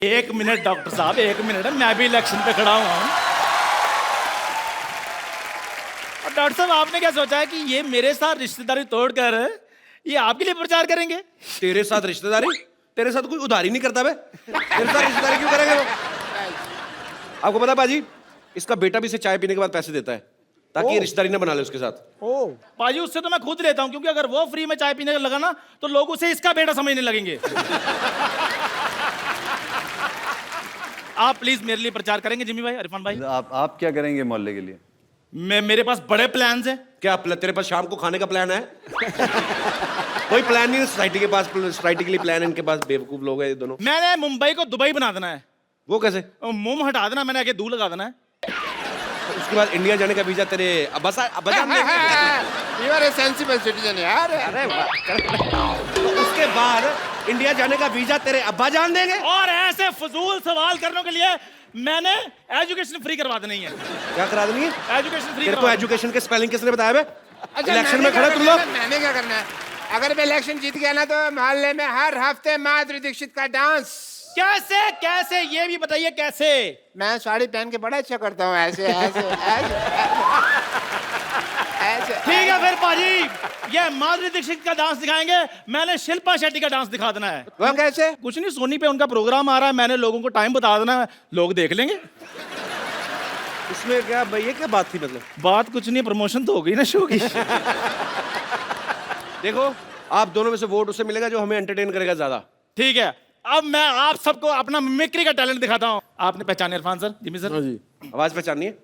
एक minute doctor साहब, एक मिनट, मैं भी इलेक्शन पे खड़ा हुआ हूँ। और डॉक्टर साहब आपने क्या सोचा है कि ये मेरे साथ रिश्तेदारी तोड़कर ये आपके लिए प्रचार करेंगे? तेरे साथ रिश्तेदारी? तेरे साथ कोई उधारी नहीं करता बे। तेरे साथ रिश्तेदारी क्यों करेंगे वो? आपको पता बाजी, इसका बेटा भी इसे चाय पीने के बाद पैसे देता है ताकि ये रिश्तेदारी ना बना ले उसके साथ। पाजी उससे तो मैं खुद लेता हूँ, क्योंकि अगर वो फ्री में चाय पीने लगा ना तो लोग उसे इसका बेटा समझने लगेंगे। आप प्लीज मेरे लिए प्रचार करेंगे जिमी भाई, इरफान भाई? आप क्या करेंगे मोहल्ले के लिए? मेरे पास बड़े प्लान्स हैं। क्या तेरे पास शाम को खाने का प्लान है? कोई प्लान नहीं है सोसाइटी के पास। सोसाइटी के लिए प्लान है इनके पास। बेवकूफ लोग हैं ये दोनों। मैंने मुंबई को दुबई बना देना है। वो कैसे? मुंह हटा देना, मैंने आगे दूर लगा देना है। उसके बाद इंडिया जाने का वीजा तेरे अब्बा जान देंगे। You are a sensible citizen यार। अरे तो उसके बाद इंडिया जाने का वीजा तेरे अब्बा जान देंगे। और ऐसे फजूल सवाल करने के लिए मैंने एजुकेशन फ्री करवा देनी है। क्या करा देनी है? Education free. तेरे को एजुकेशन के स्पेलिंग किसने बताया बे? अच्छा, इलेक्शन में खड़े तुम लोग। मैंने क्या करना है? अगर मैं इलेक्शन जीत गया ना तो मोहल्ले में हर हफ्ते माधुरी दीक्षित का डांस। कैसे कैसे ये भी बताइए कैसे? मैं साड़ी पहन के बड़ा अच्छा करता हूँ, ऐसे ऐसे ऐसे ऐसे। ठीक है फिर पाजी, ये माधुरी दीक्षित का डांस दिखाएंगे, मैंने शिल्पा शेट्टी का डांस दिखा देना है। वो कैसे? कुछ नहीं, सोनी पे उनका प्रोग्राम आ रहा है, मैंने लोगों को टाइम बता देना है, लोग देख लेंगे। इसमें क्या भाई, ये क्या बात थी? मतलब बात कुछ नहीं, प्रमोशन तो हो गई ना शो की। देखो, आप दोनों में से वोट उसे मिलेगा जो हमें एंटरटेन करेगा ज्यादा। ठीक है, अब मैं आप सबको अपना मिमिक्री का टैलेंट दिखाता हूँ। आपने पहचाने इरफान सर, जिमी सर? हाँ जी। आवाज पहचाननी है?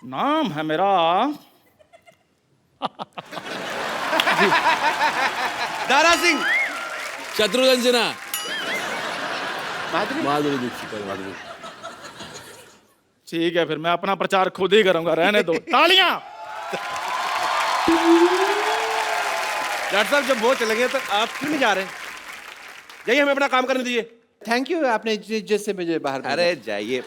नाम है मेरा दारा सिंह। शत्रुघ्न माधुरी माधुरी दीक्षित। ठीक है, फिर मैं अपना प्रचार खुद ही करूंगा, रहने दो। तालियां। डॉक्टर साहब जब वो चले गए तो आप क्यों नहीं जा रहे? जाइए, हमें अपना काम करने दीजिए। थैंक यू, आपने जिससे मुझे बाहर भेजा। अरे जाइए।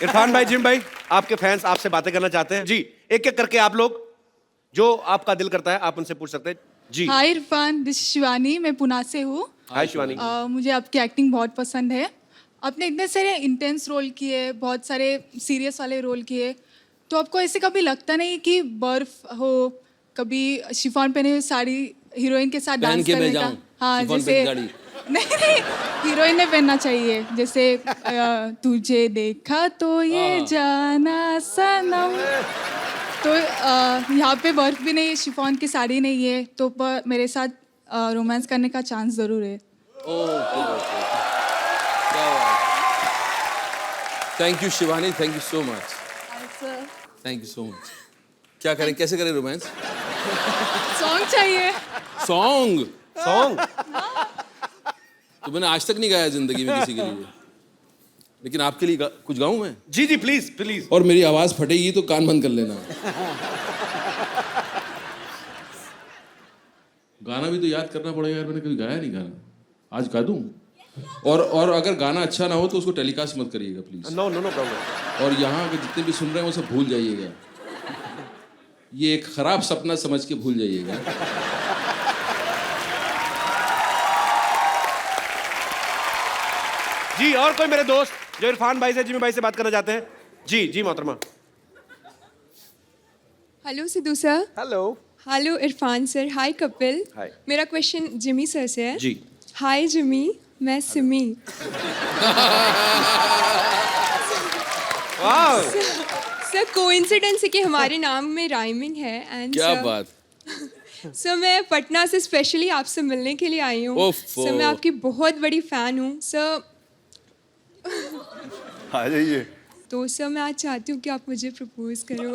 इरफान भाई, जिम भाई, आपके फैंस आपसे बातें करना चाहते हैं। जी, एक एक करके आप लोग जो आपका दिल करता है आप उनसे पूछ सकते हैं। जी। हाय इरफान, दिस शिवानी, मैं पुणे से हूँ। हाय शिवानी। मुझे आपकी एक्टिंग बहुत पसंद है। आपने इतने सारे इंटेंस रोल किए, बहुत सारे सीरियस वाले रोल किए, तो आपको ऐसे कभी लगता नहीं कि बर्फ हो, कभी शिफॉन पहने हुए साड़ी हीरोइन के साथ डांस करने का? हाँ, जैसे नहीं, हीरोइन ने पहनना चाहिए, जैसे तुझे देखा तो ये जाना सनम। तो यहाँ पे बर्फ भी नहीं है, शिफॉन की साड़ी नहीं है, तो मेरे साथ रोमांस करने का चांस जरूर है। Thank you Shivani, thank you so much. Thank you so much. क्या करें, कैसे करें रोमांस? सॉन्ग चाहिए। सॉन्ग? सॉन्ग? तो मैंने आज तक नहीं गाया जिंदगी में किसी के लिए, लेकिन आपके लिए कुछ गाऊं मैं? जी जी, प्लीज प्लीज। और मेरी आवाज फटेगी तो कान बंद कर लेना। गाना भी तो याद करना पड़ेगा यार, मैंने कभी गाया नहीं गाना, आज गा दूं? और अगर गाना अच्छा ना हो तो उसको टेलीकास्ट मत करिएगा please. No no no problem. और यहाँ के जितने भी सुन रहे हैं वो सब भूल जाइएगा, ये एक खराब सपना समझ के भूल जाइएगा। जी, और कोई मेरे दोस्त जो इरफान भाई से, जिमी भाई से बात करना चाहते हैं? जी जी मोहतरमा। Hello Sidhu sir. Hello. Hello Irfan sir. Hi Kapil. Hi. मेरा क्वेश्चन जिमी सर से है। जी। हाय जिमी, मैं सिमी। वाह। सर कोइंसिडेंस है कि हमारे नाम में राइमिंग है एंड क्या बात। सर मैं पटना से स्पेशली आपसे मिलने के लिए आई हूँ। सर मैं आपकी बहुत बड़ी फैन हूँ सर। आ जाइए। तो सर मैं आज चाहती हूँ कि आप मुझे प्रपोज करो।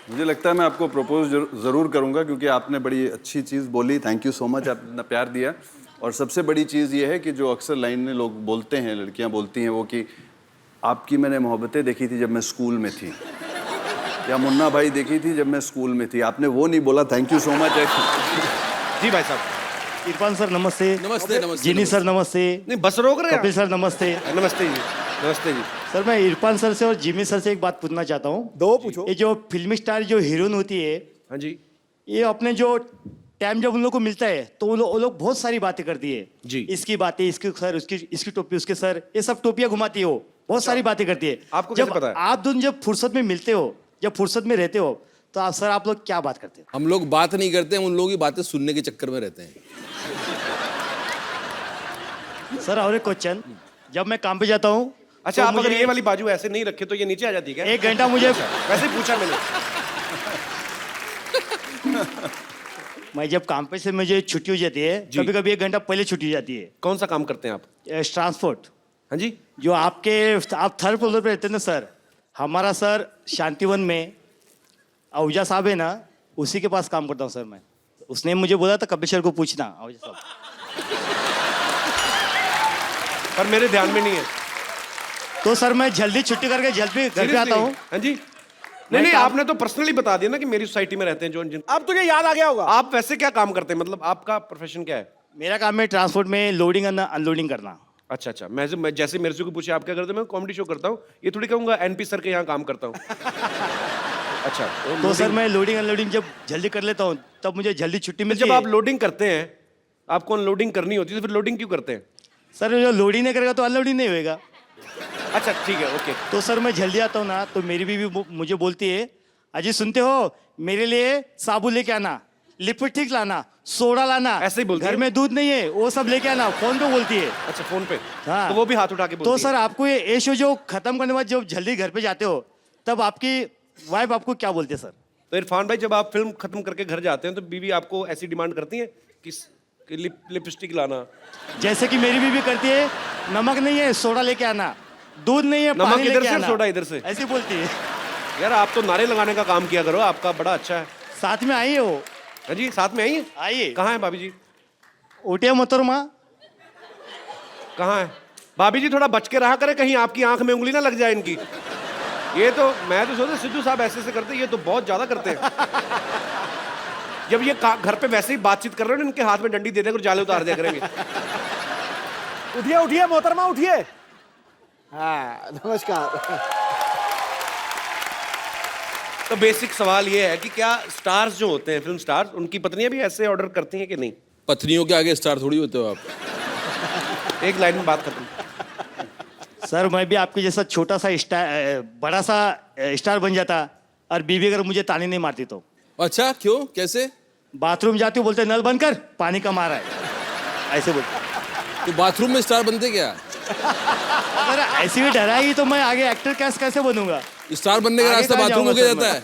मुझे लगता है मैं आपको प्रपोज ज़रूर करूंगा, क्योंकि आपने बड़ी अच्छी चीज़ बोली। थैंक यू सो मच, आपने इतना प्यार दिया। और सबसे बड़ी चीज़ ये है कि जो अक्सर लाइन में लोग बोलते हैं, लड़कियां बोलती हैं, वो कि आपकी मैंने मोहब्बतें देखी थी जब मैं स्कूल में थी, या मुन्ना भाई देखी थी जब मैं स्कूल में थी। आपने वो नहीं बोला। Thank you so much. जी भाई साहब। इरफान सर नमस्ते। नमस्ते नमस्ते जिनी सर नमस्ते। नहीं बस रोक रहे कपिल हैं सर नमस्ते। आप? नमस्ते जी, नमस्ते जी। सर मैं इरफान सर से और जिमी सर से एक बात पूछना चाहता हूँ। दो पूछो। ये जो फिल्मी स्टार जो हीरोइन होती है, हाँ जी ये अपने जो टाइम जब उन लोग को मिलता है तो वो लोग बहुत सारी बातें करती है जी। इसकी बातें, इसकी सर, इसकी टोपी, उसके सर, ये सब टोपियां घुमाती है, वो बहुत सारी बातें करती है। आपको कैसे जब पता है? आप दोनों जब फुर्सत में मिलते हो, जब फुर्सत में रहते हो, तो आप सर आप लोग क्या बात करते हो? हम लोग बात नहीं करते, हम उन लोगों की बातें सुनने के चक्कर में रहते हैं। सर और एक क्वेश्चन, जब मैं काम पे जाता हूँ अच्छा तो आप अगर मुझे ये वाली बाजू ऐसे नहीं रखे तो ये नीचे आ जाती है क्या? 1 घंटा मुझे वैसे ही पूछा मैंने। मैं जब काम पे से मुझे छुट्टी हो जाती है, जी। कभी कभी 1 घंटा पहले छुट्टी हो जाती है। कौन सा काम करते हैं आप? ट्रांसपोर्ट, हाँ जी जो आप 3rd फ्लोर पे रहते हैं ना सर, हमारा सर शांतिवन में आहूजा साहब है ना, उसी के पास काम करता हूँ सर मैं। उसने मुझे बोला था कपिल सर को पूछना आहूजा साहब। पर मेरे ध्यान में नहीं है। तो सर मैं जल्दी छुट्टी करके जल्दी घर पे आता हूँ। हाँ जी नहीं नहीं आपने तो पर्सनली बता दिया ना कि मेरी सोसाइटी में रहते हैं जो जिन। अब तुझे याद आ गया होगा। आप वैसे क्या काम करते हैं, मतलब आपका प्रोफेशन क्या है? मेरा काम है ट्रांसपोर्ट में लोडिंग और अनलोडिंग करना। अच्छा अच्छा मैं जैसे मेरे से को पूछे आप क्या करते हो, मैं कॉमेडी शो करता हूँ, ये थोड़ी कहूँगा एनपी सर के यहाँ काम करता हूँ। अच्छा तो सर मैं लोडिंग अनलोडिंग जब जल्दी कर लेता हूँ तब मुझे जल्दी छुट्टी मिलती जब है। आप लोडिंग करते हैं, आपको अनलोडिंग करनी होती है तो फिर लोडिंग क्यों करते हैं? सर जो लोडिंग नहीं करेगा तो अनलोडिंग नहीं होएगा। अच्छा ठीक है ओके। तो सर मैं जल्दी आता हूँ ना, तो मेरी बीवी मुझे बोलती है, अजी सुनते हो, मेरे लिए साबुन लेके आना, लिपस्टिक लाना, सोडा लाना, ऐसे ही बोलती घर है? में दूध नहीं है वो सब लेके आना, फोन पे बोलती है। अच्छा फोन पे? हाँ। तो वो भी हाथ उठा के बोलती तो है। सर आपको ये शो जो खत्म करने के बाद जब जल्दी घर पे जाते हो तब आपकी वाइफ आपको क्या बोलती है सर? तो इरफान भाई जब आप फिल्म खत्म करके घर जाते हैं तो बीवी आपको ऐसी डिमांड करती है कि लिपस्टिक लाना? जैसे कि मेरी बीवी करती है, नमक नहीं है सोडा लेके आना, दूध नहीं है नमक पानी इधर लेके से, आना, सोडा इधर से। ऐसी बोलती है। यार आप तो नारे लगाने का काम किया करो, आपका बड़ा अच्छा है। साथ में आई है वो। हाँ जी साथ में आई है? आइए। कहाँ है भाभी जी? उठिए मोहतरमा। कहाँ है भाभी जी? थोड़ा बच के रहा करे, कहीं आपकी आंख में उंगली ना लग जाए इनकी। ये तो मैं तो सोचता सिद्धू साहब ऐसे करते हैं, ये तो बहुत ज्यादा करते हैं। जब ये घर पे वैसे ही बातचीत कर रहे हो, इनके हाथ में डंडी दे देंगे और जाले उतार दिया करेंगे। उठिए उठिए मोहतरमा उठिए। हाँ नमस्कार। तो बेसिक सवाल ये है कि क्या स्टार्स जो होते हैं, फिल्म स्टार्स, उनकी पत्नियां भी ऐसे ऑर्डर करती हैं कि नहीं? पत्नियों के आगे स्टार थोड़ी होते हो आप। एक लाइन में बात खत्म। सर मैं भी आपके जैसा छोटा सा स्टार, बड़ा सा स्टार बन जाता, और बीवी अगर मुझे ताने नहीं मारती तो। अच्छा क्यों, कैसे? बाथरूम जाती हूँ, बोलते नल बंद कर, पानी कम आ रहा है, ऐसे बोलते। तो बाथरूम में स्टार बनते क्या? अगर ऐसी भी डराई तो मैं आगे एक्टर कैसे बनूंगा? स्टार बनने का आगे रास्ता कहाँ बाथरूम हो जाऊंगा गया सर जाता है।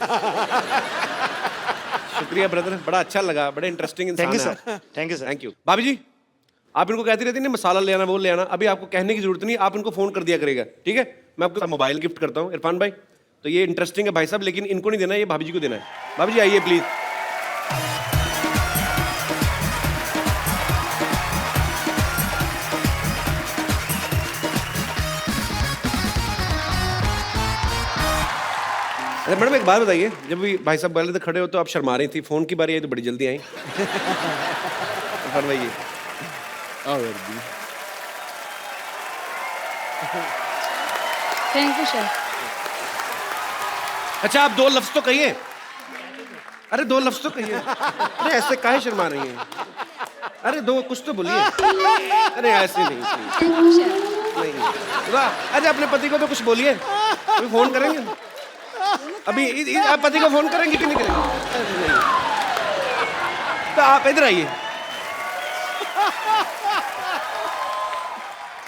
शुक्रिया ब्रदर, बड़ा अच्छा लगा, बड़े इंटरेस्टिंग इंसान थैंक यू है सर, आप। Thank you sir. Thank you. भाभी जी आप इनको कहती रहती है ना मसाला ले आना, वो ले आना, अभी आपको कहने की जरूरत नहीं, आप इनको फोन कर दिया करेगा, ठीक है? मैं आपको मोबाइल गिफ्ट करता हूँ इरफान भाई। तो ये इंटरेस्टिंग है भाई साहब, लेकिन इनको नहीं देना, ये भाभी जी को देना है। भाभी जी आइए प्लीज। अरे मैडम एक बात बताइए, जब भी भाई साहब पहले तो खड़े हो तो आप शर्मा रही थी, फोन की बारी आई तो बड़ी जल्दी आई। इरफान भाई ये आओ यार जी। Thank you sir. अच्छा आप 2 लफ्ज तो कहिए। अरे 2 लफ्ज तो कहिए। अरे ऐसे काहे शर्मा रही हैं? अरे 2 कुछ तो बोलिए। अरे ऐसे नहीं नहीं। अरे अपने पति को तो कुछ बोलिए, कोई फोन करेंगे अभी? आप पति को फोन करेंगे कि नहीं करेंगे? अरे नहीं। तो आप इधर आइए।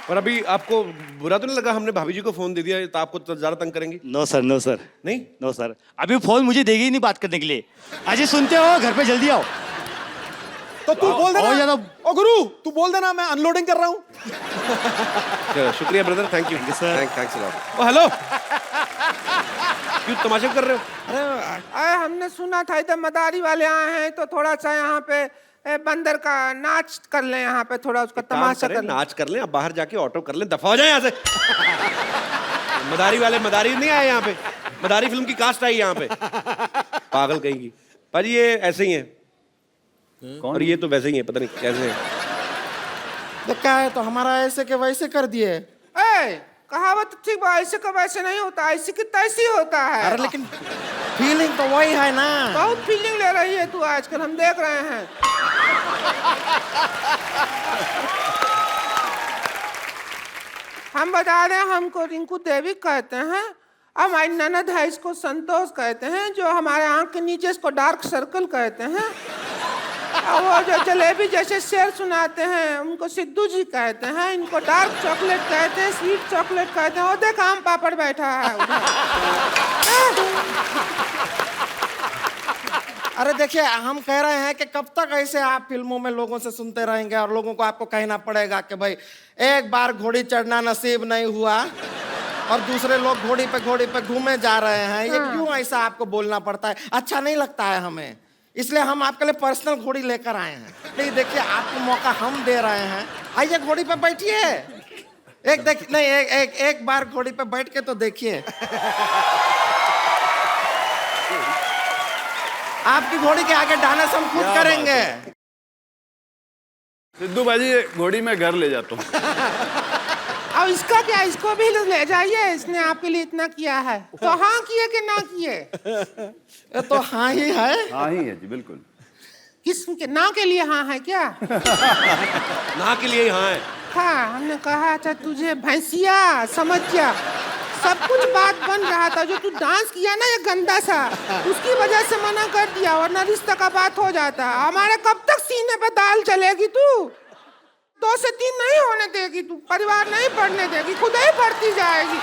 और अभी आपको बुरा तो नहीं लगा हमने भाभी जी को फोन दे दिया, तो आपको तो ज्यादा तंग करेंगी? नो सर, नो सर, नहीं नो सर, अभी फोन मुझे देगी ही नहीं बात करने के लिए। अजी सुनते हो, घर पे जल्दी आओ। तो तू बोल और देना, ज्यादा ओ गुरु तू बोल देना मैं अनलोडिंग कर रहा हूँ। चलो, शुक्रिया brother, thank you sir. Thanks lot. Oh hello, क्यों तमाशा कर रहे हो? अरे हमने सुना था इधर मदारी वाले आए हैं, तो थोड़ा सा यहाँ पे बंदर का नाच कर लें, यहाँ पे थोड़ा उसका तमाशा कर लें। नाच कर लें, आप बाहर जाके ऑटो कर लें, दफा हो जाए यहाँ से। मदारी वाले मदारी नहीं आए यहाँ पे, मदारी फिल्म की कास्ट आई यहाँ पे, पागल कहीं की। भाजी ये ऐसे ही है। कौन? और ये तो वैसे ही है, पता नहीं कैसे है। तो क्या है, तो हमारा ऐसे के वैसे कर दिए। ए, कहावत थी वो ऐसे का वैसे नहीं होता, ऐसे की तैसी होता है। अरे लेकिन फीलिंग तो वही है ना। बहुत फीलिंग ले रही है तू आजकल, हम देख रहे हैं। हम बता दें, हमको रिंकू देवी कहते हैं। अब हमारी ननद है, इसको संतोष कहते हैं। जो हमारे आंख के नीचे, इसको डार्क सर्कल कहते हैं। और वो जो जलेबी जैसे शेर सुनाते हैं, उनको सिद्धू जी कहते हैं। इनको डार्क चॉकलेट कहते हैं, स्वीट चॉकलेट कहते हैं। और देख आम पापड़ बैठा है उधर। अरे देखिए, हम कह रहे हैं कि कब तक ऐसे आप फिल्मों में लोगों से सुनते रहेंगे और लोगों को आपको कहना पड़ेगा कि भाई एक बार घोड़ी चढ़ना नसीब नहीं हुआ और दूसरे लोग घोड़ी पे घूमे जा रहे हैं। ये क्यों ऐसा आपको बोलना पड़ता है? अच्छा नहीं लगता है हमें, इसलिए हम आपके लिए पर्सनल घोड़ी लेकर आए हैं। नहीं देखिए, आपको मौका हम दे रहे हैं, आइए घोड़ी पे बैठिए। एक बार घोड़ी पे बैठ के तो देखिए। आपकी घोड़ी के आगे डांस हम खुद करेंगे। सिद्धू भाजी, घोड़ी में घर ले जाता हूँ। अब इसका क्या, इसको भी ले जाइए, इसने आपके लिए इतना किया है। तो हाँ किए कि ना किए? ये तो हाँ ही है। हाँ ही है जी, बिल्कुल। किस के ना के लिए हाँ है क्या? ना के लिए हाँ है। हाँ, हमने कहा था तुझे भैंसिया, समझ जा। सब कुछ बात बन रहा था। जो तू डांस किया ना ये गंदा सा, उसकी वजह से मना कर दिया, वरना रिश्ता का बात हो जाता। हमारे कब तक सीने पे दाल चलेगी तू? 2 से 3 नहीं होने देगी तू, परिवार नहीं बढ़ने देगी, खुद ही बढ़ती जाएगी।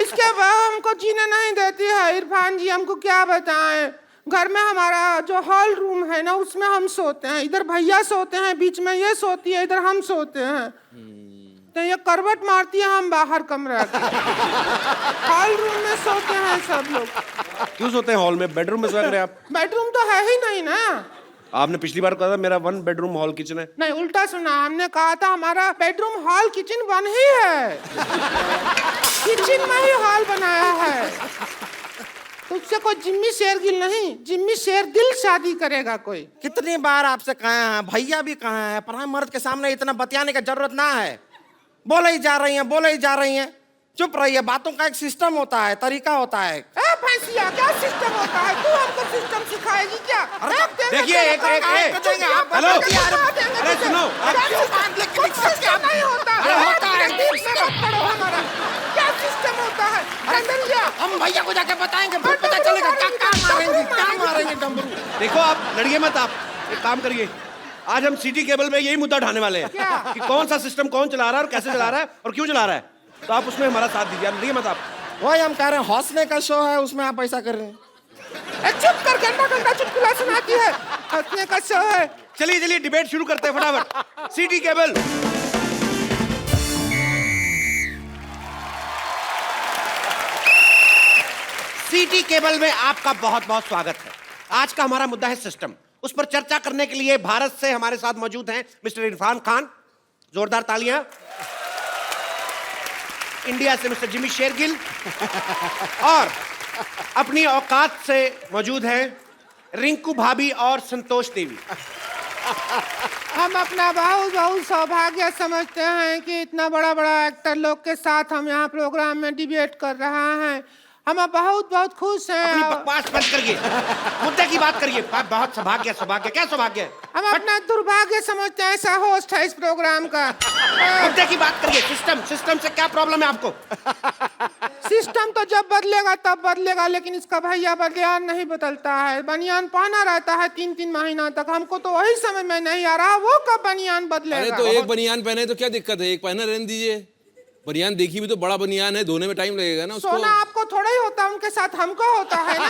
इसके बाद हमको जीने नहीं देती है इरफान जी। हमको क्या बताएं, घर में हमारा जो हॉल रूम है ना, उसमें हम सोते हैं। इधर भैया सोते हैं, बीच में ये सोती है, इधर हम सोते हैं। तो ये करवट मारती है, हम बाहर कमरा के। हॉल रूम में सोते हैं सब लोग। क्यों सोते हैं हॉल में? बेडरूम में सोया करें आप। बेडरूम तो है ही नहीं ना। आपने पिछली बार कहा था मेरा 1 बेडरूम हॉल किचन है। नहीं, उल्टा सुना। हमने कहा था हमारा बेडरूम हॉल किचन 1 ही है। किचन में ही हॉल बनाया है। तुझसे कोई जिम्मी शेरगिल नहीं, जिम्मी शेरदिल शादी करेगा कोई। कितनी बार आपसे कहे हैं, भैया भी कहे हैं, पर मर्द के सामने इतना बतियाने की जरूरत ना है। बोले ही जा रही हैं। चुप रहिए। बातों का एक सिस्टम होता है, तरीका होता है। ए भैंसिया, क्या सिस्टम होता है? तू हमको सिस्टम सिखाएगी क्या? देखिए, एक हेलो, अरे सुनो, नहीं होता। क्या सिस्टम होता है? हम भैया को जाके बताएंगे, पता चलेगा क्या मारेंगे डमरू। देखो आप लड़िए मत। आप एक काम करिए, आज हम सिटी केबल में यही मुद्दा उठाने वाले हैं कि कौन सा सिस्टम कौन चला रहा है और कैसे चला रहा है और क्यों चला रहा है। तो आप उसमें हमारा साथ दीजिए। लड़िए मत आप। वही हम कह रहे हैं, हंसने का शो है, उसमें आप ऐसा कर रहे हैं। चुप कर, गंदा चुटकुला सुनाती है। हंसने का शो है। चलिए डिबेट शुरू करते हैं फटाफट। City cable. सिटी केबल में आपका बहुत बहुत स्वागत है। आज का हमारा मुद्दा है सिस्टम। उस पर चर्चा करने के लिए भारत से हमारे साथ मौजूद हैं मिस्टर इरफान खान, जोरदार तालियां। इंडिया से मिस्टर जिमी शेरगिल और अपनी औकात से मौजूद हैं रिंकू भाभी और संतोष देवी। हम अपना बहुत सौभाग्य समझते हैं कि इतना बड़ा एक्टर लोग के साथ हम यहाँ प्रोग्राम में डिबेट कर रहे हैं। हम बहुत खुश हैं। अपनी बकवास बंद करिए, मुद्दे की बात करिए। बहुत सौभाग्य क्या सौभाग्य है? हम अपना दुर्भाग्य समझते हैं, ऐसा होस्ट है इस प्रोग्राम का। मुद्दे की बात करिए। सिस्टम से क्या प्रॉब्लम है आपको? सिस्टम तो जब बदलेगा तब बदलेगा, लेकिन इसका भैया बनियान नहीं बदलता है। बनियान पहना रहता है 3 महीना तक। हमको तो वही समझ में नहीं आ रहा, वो कब बनियान बदलेगा। अरे तो एक बनियान पहने तो क्या दिक्कत है? एक पहना रहने दीजिए। बनियान देखी भी तो बड़ा बनियान है, धोने में टाइम लगेगा ना उसको। सोना आपको थोड़ा ही होता, उनके साथ हमको होता है ना।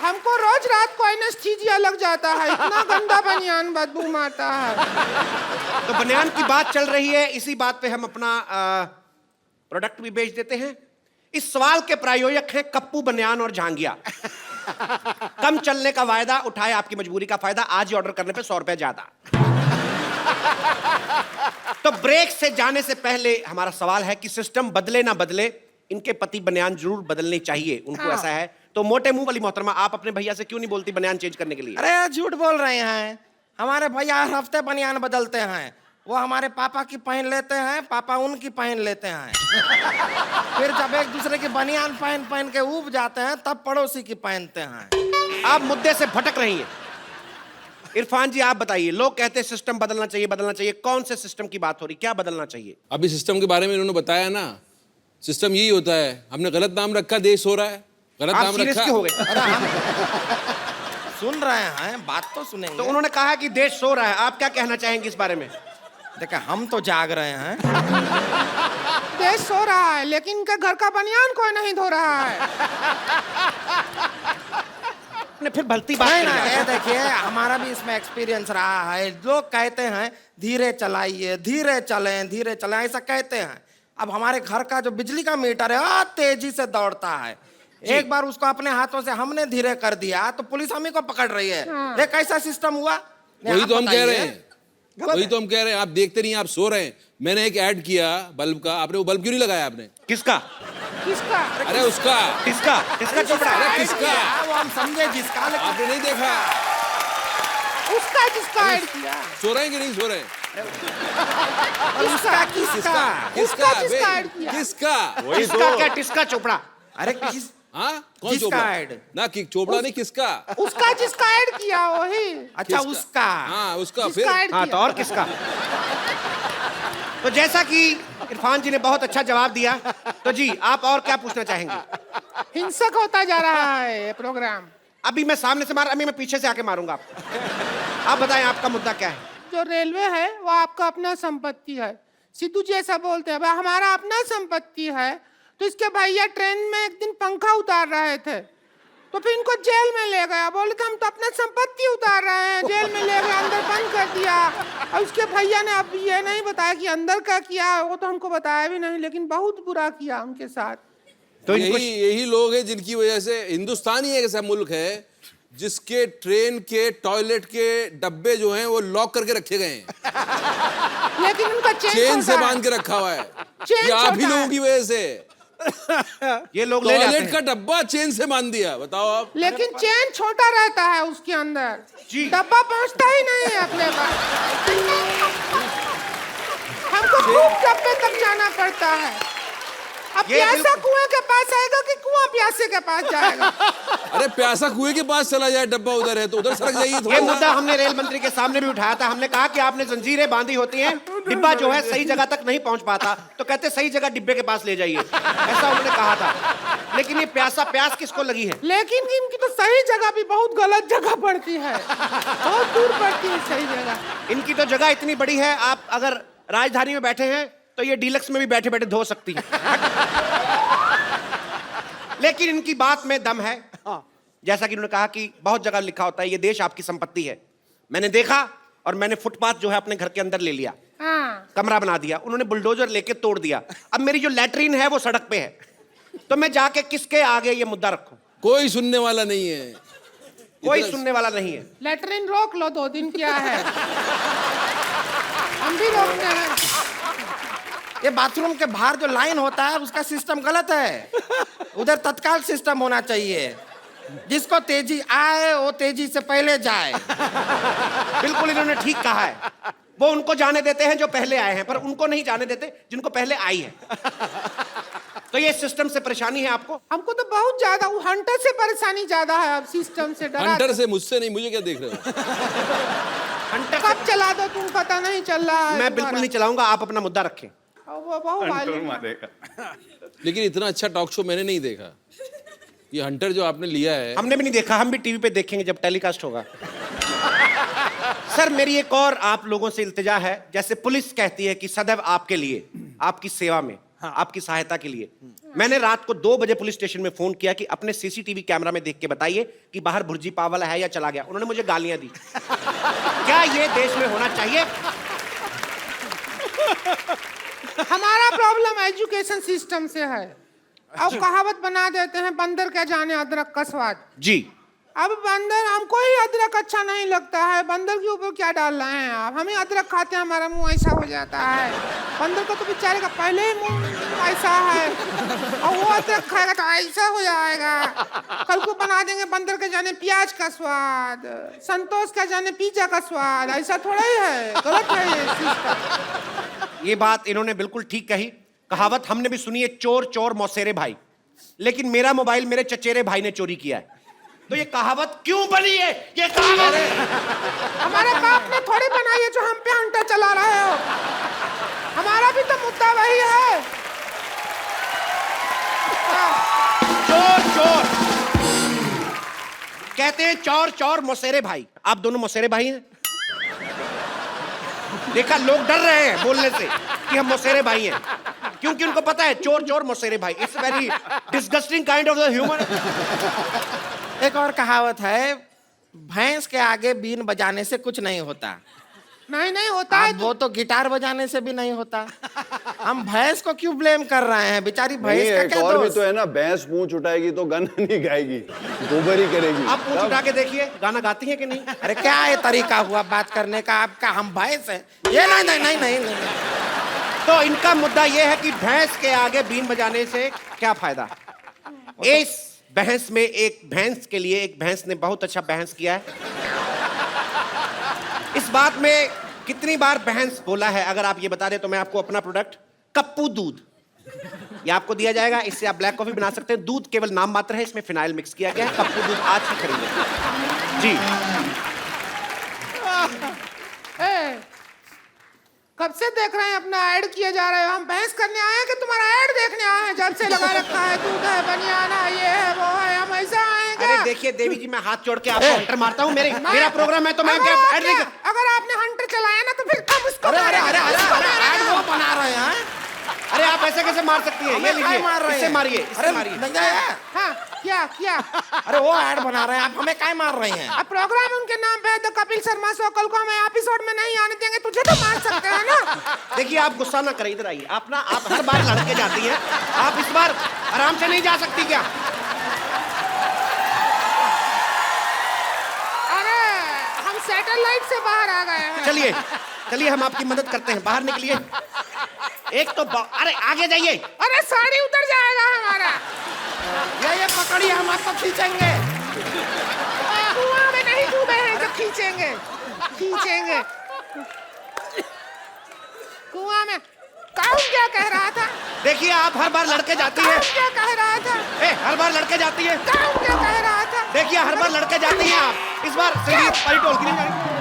हमको रोज रात को एनेस्थीसिया लग जाता है, इतना गंदा बनियान बदबू मारता है। तो बनियान की बात चल रही है, इसी बात पे हम अपना प्रोडक्ट भी बेच देते हैं। इस सवाल के प्रायोजक हैं कप्पू बनियान और झांगिया। कम चलने का वायदा, उठाए आपकी मजबूरी का फायदा। आज ही ऑर्डर करने पे 100 रुपए ज्यादा। तो ब्रेक से जाने से पहले हमारा सवाल है कि सिस्टम बदले ना बदले, इनके पति बनियान जरूर बदलनी चाहिए, उनको ऐसा है। तो मोटे मुंह वाली मोहतरमा, आप अपने भैया से क्यों नहीं बोलती बनियान चेंज करने के लिए? अरे झूठ बोल रहे हैं, हमारे भैया हर हफ्ते बनियान बदलते हैं। वो हमारे पापा की पहन लेते हैं, पापा उनकी पहन लेते हैं। फिर जब एक दूसरे की बनियान पहन पहन के ऊब जाते हैं, तब पड़ोसी की पहनते हैं। आप मुद्दे से भटक रही हैं। इरफान जी आप बताइए, लोग कहते हैं सिस्टम बदलना चाहिए, बदलना चाहिए, कौन से सिस्टम की बात हो रही, क्या बदलना चाहिए? अभी सिस्टम के बारे में इन्होंने बताया ना, सिस्टम यही होता है, हमने गलत नाम रखा, देश हो रहा है, गलत आप नाम सीरियस रखा। क्यों हो गए? अरे हम सुन रहे हैं, बात तो सुनेंगे। तो उन्होंने कहा कि देश सो रहा है, आप क्या कहना चाहेंगे इस बारे में? देखा, हम तो जाग रहे हैं। देश सो रहा है, लेकिन इनके घर का बनियान कोई नहीं धो रहा है। आपने फिर भलती बात नहीं कर ना, दी। ये देखिए, हमारा भी इसमें एक्सपीरियंस रहा है। लोग कहते हैं धीरे चलाइए, धीरे चलें, ऐसा कहते हैं। अब हमारे घर का जो बिजली का मीटर है तेजी से दौड़ता है। एक बार उसको अपने हाथों से हमने धीरे कर दिया तो पुलिस हम ही को पकड़ रही है। ये कैसा सिस्टम हुआ? वही आप तो हम कह बताइए। रहे हैं, वही तो हम कह रहे हैं, आप देखते नहीं, आप सो रहे हैं। मैंने एक ऐड किया बल्ब का, आपने वो बल्ब क्यों नहीं लगाया आपने? किसका? किसका? अरे उसका, किसका? किसका चोपड़ा? अरे किसका? वो हम समझे जिसका, लेकिन आपने नहीं देखा? उसका जिसका ऐड किया। सो रहे हैं कि नहीं सो रहे हैं? उसका किसका? किसका? जिसका बे, ऐड किया। किसका? किसका क्या? किसका चोपड़ा? अरे किस हाँ, कौन किसका चोपड़ा? ऐड? ना कि चोपड़ा नहीं, किसका? उसका जिसका ऐड किया वही। अच्छा, उसका। हाँ उसका। फिर जिसका ऐड हाँ, तो किया। और किसका? तो जैसा कि इरफान जी ने बहुत अच्छा जवाब दिया, तो जी आप और क्या पूछना चाहेंगे? हिंसक होता जा रहा है ये प्रोग्राम। अभी मैं सामने से मार, अभी मैं पीछे से आके मारूंगा आपको। आप बताएं आपका मुद्दा क्या है? जो रेलवे है वो आपका अपना संपत्ति है। सिद्धू जी ऐसा बोलते हैं, भाई हमारा अपना संपत्ति है। तो इसके भैया ट्रेन में एक दिन पंखा उतार रहे थे, तो फिर इनको जेल में ले गया। बोले थे हम तो अपना संपत्ति उतार रहे हैं, जेल में ले गए, अंदर बंद कर दिया। और उसके भैया ने अब ये नहीं बताया कि अंदर क्या किया, वो तो हमको बताया भी नहीं, लेकिन बहुत बुरा किया उनके साथ। तो इनको यही लोग हैं जिनकी वजह से हिंदुस्तान ही एक ऐसा मुल्क है जिसके ट्रेन के टॉयलेट के डब्बे जो हैं वो लॉक करके रखे गए हैं, लेकिन उनका चेन से बांध के रखा हुआ है। चेन ये आप ही छोटा लोगों है। की वजह से ये लोग ले जाते टॉयलेट हैं। का डब्बा चेन से बांध दिया, बताओ आप। लेकिन चेन छोटा रहता है उसके अंदर, डब्बा पहुंचता ही नहीं है अपने पास। हमको खूब डब्बे तक जाना पड़ता है। अब ये प्यासा बिल्कुल- कुएं के पास आएगा कि कुआं प्यासे के पास जाएगा? अरे प्यासा कुएं के पास चला जाए, डब्बा उधर है तो उधर सरक जाइए ये थोड़ा मुद्दा सा। हमने रेल मंत्री के सामने भी उठाया था। हमने कहा कि आपने जंजीरें बांधी होती हैं, डिब्बा जो है सही जगह तक नहीं पहुंच पाता, तो कहते सही जगह डिब्बे के पास ले जाइए, ऐसा उन्होंने कहा था। लेकिन ये प्यास किसको लगी है? लेकिन इनकी तो सही जगह भी बहुत गलत जगह पड़ती है, बहुत दूर पड़ती है सही जगह। इनकी तो जगह इतनी बड़ी है, आप अगर राजधानी में बैठे हैं तो ये डीलक्स में भी बैठे बैठे धो सकती है। लेकिन इनकी बात में दम है। जैसा कि उन्होंने कहा कि बहुत जगह लिखा होता है ये देश आपकी संपत्ति है। मैंने देखा और मैंने फुटपाथ जो है अपने घर के अंदर ले लिया, हाँ, कमरा बना दिया, उन्होंने बुलडोजर लेके तोड़ दिया। अब मेरी जो लैट्रीन है वो सड़क पे है, तो मैं जाके किसके आगे ये मुद्दा रखूं? कोई सुनने वाला नहीं है, कोई सुनने वाला नहीं है। लेटरिन रोक लो 2 दिन, क्या है, हम भी रोकते हैं। ये बाथरूम के बाहर जो लाइन होता है उसका सिस्टम गलत है। उधर तत्काल सिस्टम होना चाहिए, जिसको तेजी आए वो तेजी से पहले जाए। बिल्कुल इन्होंने ठीक कहा है। वो उनको जाने देते हैं जो पहले आए हैं, पर उनको नहीं जाने देते जिनको पहले आई है। तो ये सिस्टम से परेशानी है आपको? हमको तो बहुत ज्यादा, वो हंटर से परेशानी ज्यादा है। अब सिस्टम से डरा, हंटर से, मुझसे नहीं, मुझे क्या देख रहे हो? हंटर कब चला दो तुम पता नहीं चल रहा है। मैं बिल्कुल नहीं चलाऊंगा, आप अपना मुद्दा रखें। वो बहुत वायलेंट। लेकिन इतना अच्छा टॉक शो मैंने नहीं देखा। ये हंटर जो आपने लिया है, हमने भी नहीं देखा, हम भी टीवी पे देखेंगे जब टेलीकास्ट होगा। सर मेरी एक और आप लोगों से इल्तिजा है, जैसे पुलिस कहती है कि सदैव आपके लिए, आपकी सेवा में, आपकी सहायता के लिए। मैंने रात को 2 बजे पुलिस स्टेशन में फोन किया कि अपने सीसीटीवी कैमरा में देख के बताइए कि बाहर भुर्जी पावल है या चला गया। उन्होंने मुझे गालियां दी। क्या ये देश में होना चाहिए? हमारा प्रॉब्लम एजुकेशन सिस्टम से है। अब कहावत बना देते हैं, बंदर क्या जाने अदरक का स्वाद। जी अब बंदर, हमको ही अदरक अच्छा नहीं लगता है, बंदर के ऊपर क्या डाल रहे हैं आप? हम ही अदरक खाते हैं, हमारा मुंह ऐसा हो जाता है। बंदर को तो बेचारे का पहले ही मुंह ऐसा है, और वो अदरक खाएगा तो ऐसा हो जाएगा। कल को बना देंगे बंदर के जाने प्याज का स्वाद, संतोष का जाने पिज्जा का स्वाद, ऐसा थोड़ा ही है, गलत है ये सिस्टम। ये बात इन्होंने बिल्कुल ठीक कही। कहावत हमने भी सुनी है, चोर चोर मौसेरे भाई, लेकिन मेरा मोबाइल मेरे चचेरे भाई ने चोरी किया है। तो ये कहावत क्यों बनी है? ये कहावत हमारे बाप ने थोड़ी बनाई है जो हम पे अंटा चला रहे हो। हमारा भी तो मुद्दा वही है। चोर चोर कहते हैं, चोर चोर मौसेरे भाई। आप दोनों मौसेरे भाई हैं? देखा, लोग डर रहे हैं बोलने से कि हम मौसेरे भाई हैं, क्योंकि उनको पता है चोर चोर मौसेरे भाई। It's very disgusting kind of the humour. एक और कहावत है, भैंस के आगे बीन बजाने से कुछ नहीं होता। नहीं होता है। वो तो गिटार बजाने से भी नहीं होता। हम भैंस को क्यों ब्लेम कर रहे हैं? बेचारी भैंस का क्या और भी दोष? तो है ना, भैंस पूंछ उठाएगी तो गाना नहीं गाएगी, गोबर ही करेगी। आप पूंछ उठा के देखिए, गाना गाती है कि नहीं? अरे क्या ये तरीका हुआ बात करने का आपका? हम भैंस हैं ये? नहीं नहीं नहीं नहीं, नहीं। तो इनका मुद्दा ये है कि भैंस के आगे बीन बजाने से क्या फायदा? इस बहस में एक भैंस के लिए एक भैंस ने बहुत अच्छा बहस किया है। इस बात में कितनी बार बहस बोला है, अगर आप ये बता दें तो मैं आपको अपना प्रोडक्ट कप्पू दूध ये आपको दिया जाएगा। इससे आप ब्लैक कॉफी बना सकते हैं। दूध केवल नाम मात्र है, इसमें फिनाइल मिक्स किया गया है। कप्पू दूध आज ही खरीदें जी। कब से देख रहे हैं अपना ऐड किया जा रहा है? हम बहस करने आए हैं कि तुम्हारा ऐड देखने आए हैं? जब से लगा रखा है, दूध है, बनियाना, ये है, वो है, हम ऐसा आएंगे। अरे देखिए देवी जी, मैं हाथ जोड़ के आपको हंटर मारता हूँ। मेरा प्रोग्राम है तो मैं क्या ऐड नहीं कर... अगर आपने हंटर चलाया ना तो फिर हम उसको अरे अरे अरे अरे उसको अरे ऐड वो बना रहे हैं। अरे आप ऐसे कैसे मार सकती हैं? ये लीजिए, इससे मारिए, इससे मारिए। हाँ, क्या? अरे वो ऐड बना रहे हैं, आप हमें काय मार रहे हैं? अब प्रोग्राम उनके नाम पे है तो कपिल शर्मा शो, कल को हमें एपिसोड में नहीं आने देंगे, तुझे तो मार सकते हैं ना। देखिए आप गुस्सा ना करें, इधर आइए। आप हर बार लड़के जाती हैं, आप इस बार आराम से नहीं जा सकती क्या? अरे हम सैटेलाइट से बाहर आ गए हैं। चलिए हम आपकी मदद करते हैं, बाहर निकलिए। एक तो अरे आगे जाइए। अरे साड़ी उतर जाएगा हमारा। ये पकड़िए, हम आपको खींचेंगे। कुआं में नहीं डूबे हैं जो खींचेंगे। कुआं में कौन क्या कह रहा था? देखिए आप हर बार लड़के जाती है। कौन क्या कह रहा था? हर बार लड़के जाती है। कौन क्या कह रहा था? देखिए हर बार लड़के जाती हैं आप, इस बार सही टोल की नहीं जाएगी।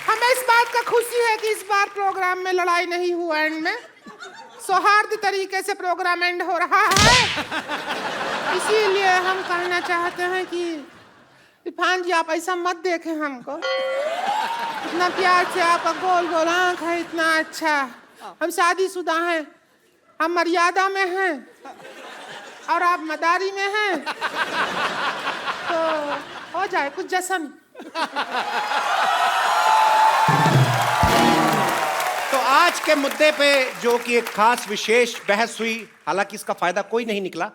हमें इस बात का खुशी है कि इस बार प्रोग्राम में लड़ाई नहीं हुआ, एंड में सौहार्द तरीके से प्रोग्राम एंड हो रहा है। इसीलिए हम कहना चाहते हैं कि इरफान जी आप ऐसा मत देखें हमको। इतना प्यार से आपका गोल गोल आँख है, इतना अच्छा। हम शादीशुदा हैं, हम मर्यादा में हैं और आप मदारी में हैं, तो हो जाए कुछ जश्न। तो आज के मुद्दे पे जो कि एक खास विशेष बहस हुई, हालांकि इसका फायदा कोई नहीं निकला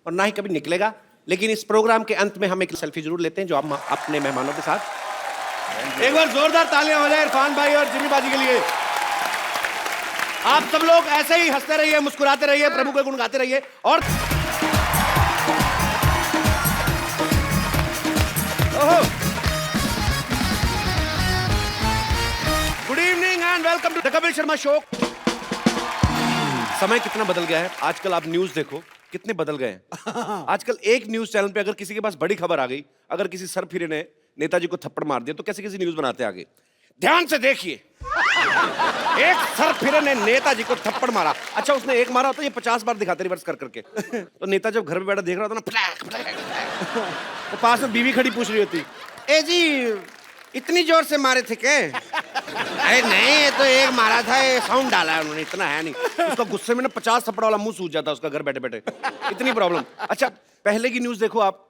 और ना ही कभी निकलेगा, लेकिन इस प्रोग्राम के अंत में हम एक सेल्फी जरूर लेते हैं जो हम अपने मेहमानों के साथ। एक बार जोरदार तालियां हो जाए इरफान भाई और जिमी बाजी के लिए। आप सब लोग ऐसे ही हंसते रहिए, मुस्कुराते रहिए, प्रभु के गुण गाते रहिए। और good evening and welcome to the Kapil Sharma show. समय कितना बदल गया है आजकल, आप न्यूज देखो कितने बदल गए हैं। आजकल एक न्यूज चैनल पे अगर किसी के पास बड़ी खबर आ गई, अगर किसी सरफिरे ने नेताजी को थप्पड़ मार दिया तो कैसे कैसी न्यूज बनाते आगे। ध्यान से देखिए, एक सरफिरे ने नेताजी को थप्पड़ मारा। अच्छा उसने एक मारा होता, ये 50 बार दिखाते रिवर्स कर करके। तो नेता जब घर में बैठा देख रहा था ना, फ्लैक फ्लैक, तो पास में बीवी खड़ी पूछ रही होती, ए जी इतनी जोर से मारे थे क्या? अरे नहीं, ये तो एक मारा था, ये साउंड डाला है उन्होंने, इतना है नहीं। उसका गुस्से में ना 50 थप्पड़ वाला मुंह सूज जाता उसका घर बैठे बैठे, इतनी प्रॉब्लम। अच्छा पहले की न्यूज देखो आप,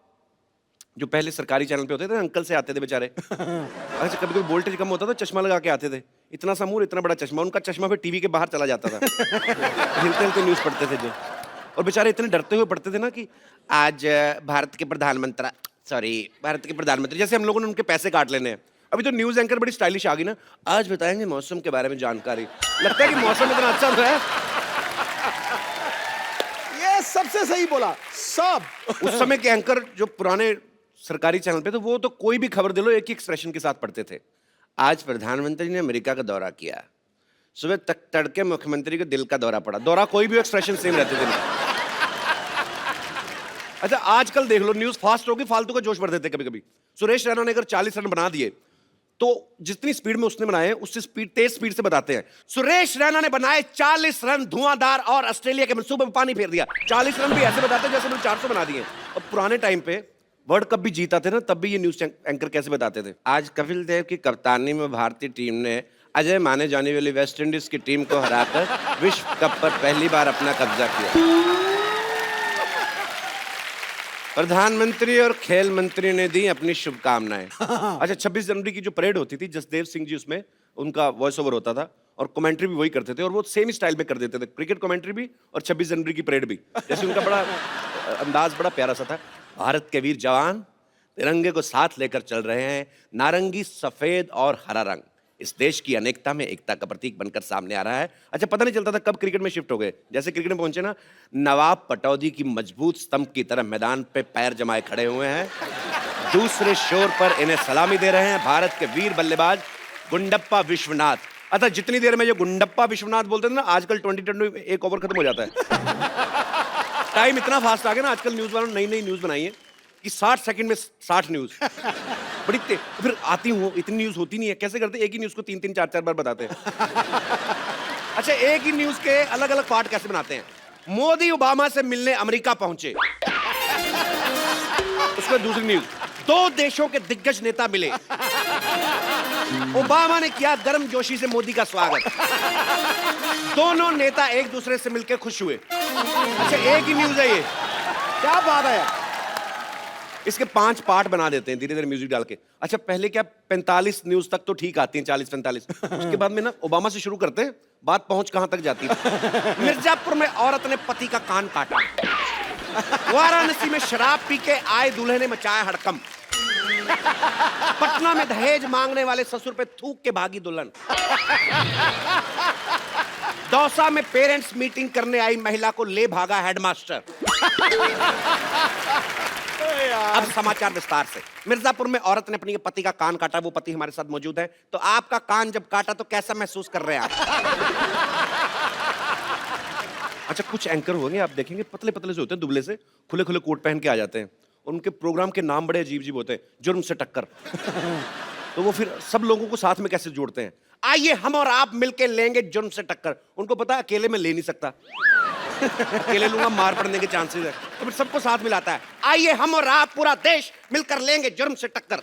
जो पहले सरकारी चैनल पे होते थे, अंकल से आते थे बेचारे। अच्छा कभी कभी वोल्टेज कम होता था, चश्मा लगा के आते थे, इतना सा मुंह, इतना बड़ा चश्मा, उनका चश्मा फिर टीवी के बाहर चला जाता था। हिलते हिलते न्यूज पढ़ते थे जो। और बेचारे इतने डरते हुए पढ़ते थे ना कि आज भारत के प्रधानमंत्री, जैसे हम लोगों ने उनके पैसे काट लेने हैं। अभी तो न्यूज एंकर बड़ी स्टाइलिश आ गई ना, आज बताएंगे मौसम के बारे में जानकारी। लगता है कि मौसम इतना अच्छा हो रहा है। ये सबसे सही बोला सब। उस समय के एंकर जो पुराने सरकारी चैनल पे थे, वो तो कोई भी खबर दे लो एक ही एक्सप्रेशन के साथ पढ़ते थे। आज प्रधानमंत्री ने अमेरिका का दौरा किया, सुबह तक तड़के मुख्यमंत्री को दिल का दौरा पड़ा। दौरा कोई भी एक्सप्रेशन सेम रहते थे। अच्छा आजकल देख लो, न्यूज फास्ट होगी, फालतू का जोश भर देते कभी कभी। सुरेश रैना ने अगर 40 रन बना दिए तो जितनी स्पीड में उसने बनाए उससे तेज स्पीड से बताते हैं। सुरेश रैना ने बनाए 40 रन धुआंधार और ऑस्ट्रेलिया के मंसूबे में पानी फेर दिया। 40 रन भी ऐसे बताते जैसे उन्होंने 400 बना दिए। और पुराने टाइम पे वर्ल्ड कप भी जीता थे ना, तब भी ये न्यूज एंकर कैसे बताते थे। आज कपिल देव की कप्तानी में भारतीय टीम ने अजय माने जाने वाली वेस्ट इंडीज की टीम को हराकर विश्व कप पर पहली बार अपना कब्जा किया। प्रधानमंत्री और खेल मंत्री ने दी अपनी शुभकामनाएं। अच्छा 26 जनवरी की जो परेड होती थी, जसदेव सिंह जी उसमें उनका वॉइस ओवर होता था और कमेंट्री भी वही करते थे, और वो सेम स्टाइल में कर देते थे, क्रिकेट कमेंट्री भी और 26 जनवरी की परेड भी। जैसे उनका बड़ा अंदाज बड़ा प्यारा सा था। भारत के वीर जवान तिरंगे को साथ लेकर चल रहे हैं, नारंगी, सफेद और हरा रंग इस देश की अनेकता में एकता का प्रतीक बनकर सामने आ रहा है। अच्छा पता नहीं चलता था कब क्रिकेट में शिफ्ट हो गए। जैसे क्रिकेट में पहुंचे ना, नवाब पटौदी की मजबूत स्तंभ की तरह मैदान पे पैर जमाए खड़े हुए हैं। दूसरे शोर पर इन्हें सलामी दे रहे हैं भारत के वीर बल्लेबाज गुंडप्पा विश्वनाथ। अच्छा जितनी देर में ये गुंडप्पा विश्वनाथ बोलते थे ना, आजकल 20 में एक ओवर खत्म हो जाता है। टाइम इतना फास्ट आ गया ना, आजकल न्यूज वालों ने नई नई न्यूज बनाई है कि 60 सेकंड में 60 न्यूज बड़ी फिर आती हूँ, इतनी न्यूज होती नहीं है। कैसे करते, एक ही न्यूज को 3-3 4-4 बार बताते हैं। अच्छा एक ही न्यूज के अलग अलग पार्ट कैसे बनाते हैं। मोदी ओबामा से मिलने अमेरिका पहुंचे, उसमें दूसरी न्यूज, 2 देशों के दिग्गज नेता मिले, ओबामा ने किया गर्मजोशी से मोदी का स्वागत, दोनों नेता एक दूसरे से मिलकर खुश हुए। अच्छा एक ही न्यूज है ये, क्या बात है। इसके 5 पार्ट बना देते हैं धीरे धीरे म्यूजिक डाल के। अच्छा पहले क्या 45 न्यूज तक तो ठीक आती हैं, 40-45, उसके बाद में ना ओबामा से शुरू करते हैं, बात पहुंच कहां तक जाती है। मिर्जापुर में औरत ने पति का कान काटा, वाराणसी में शराब पी के आए दूल्हे ने मचाया हड़कंप, पटना में दहेज मांगने वाले ससुर पे थूक के भागी दुल्हन, दौसा में पेरेंट्स मीटिंग करने आई महिला को ले भागा हेडमास्टर। अब समाचार विस्तार से। मिर्जापुर में औरत ने अपने पति का कान काटा, वो पति हमारे साथ मौजूद है। तो आपका कान जब काटा तो कैसा महसूस कर रहे हैं आप? अच्छा कुछ एंकर होंगे आप देखेंगे, पतले पतले से होते हैं, दुबले से, खुले खुले कोट पहन के आ जाते हैं। उनके प्रोग्राम के नाम बड़े अजीब अजीब होते हैं, जुर्म से टक्कर। तो वो फिर सब लोगों को साथ में कैसे जोड़ते हैं, आइए हम और आप मिलके लेंगे जुर्म से टक्कर। उनको पता है अकेले में ले नहीं सकता, अकेले लूंगा मार पड़ने के चांसेस है, तो फिर सबको साथ मिलाता है, आइए हम और आप पूरा देश मिलकर लेंगे जुर्म से टक्कर।